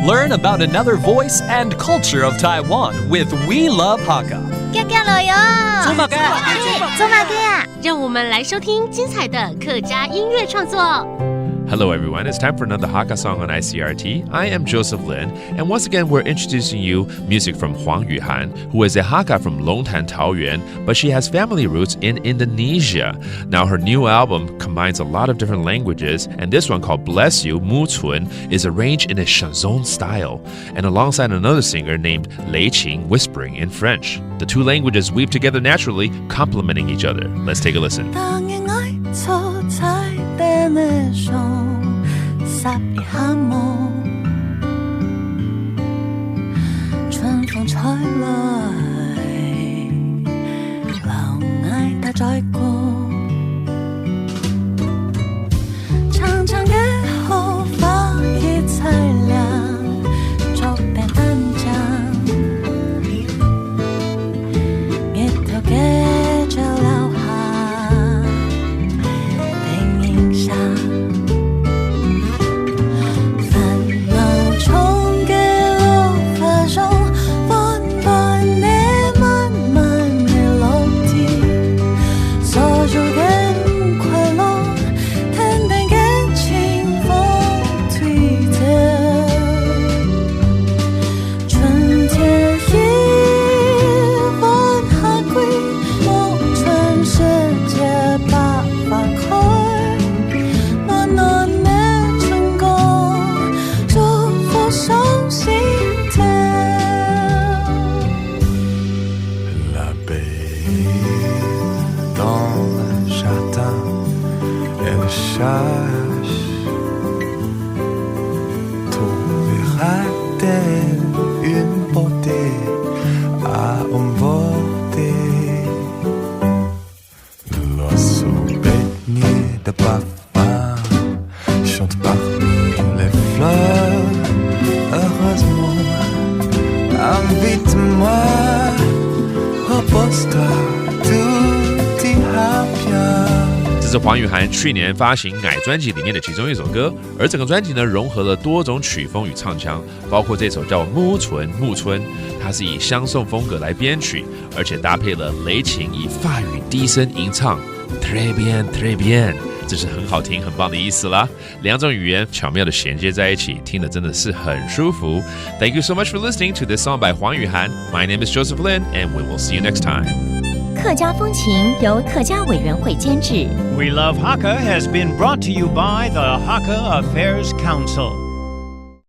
Learn about another voice and culture of Taiwan with We Love Hakka. 祖玛哥呀！让我们来收听精彩的客家音乐创作。Hello everyone, it's time for another Hakka song on ICRT. I am Joseph Lin, and once again we're introducing you music from Huang Yuhan, who is a Hakka from Longtan, Taoyuan, but she has family roots in Indonesia. Now her new album combines a lot of different languages, and this one called Bless You, Mu Cun, is arranged in a chanson style, and alongside another singer named Lei Qing whispering in French. The two languages weave together naturally, complementing each other. Let's take a listen. 十一下夢，春風吹來，留愛帶在過，長長嘅河花結凄涼，作病安靜，一條嘅橋留下，並影相。这是黄宇涵去年发行《奶》专辑里面的其中一首歌，而整个专辑呢融合了多种曲风与唱腔，包括这首叫《木村》，它是以相送风格来编曲，而且搭配了雷琴以法语低声吟唱 Très bien, très bien， 这是很好听、很棒的意思啦。两种语言巧妙的衔接在一起，听得真的是很舒服。Thank you so much for listening to this song by 黄宇涵。My name is Joseph Lin, and we will see you next time. 客家风情由客家委员会监制。 We Love Hakka has been brought to you by the Hakka Affairs Council.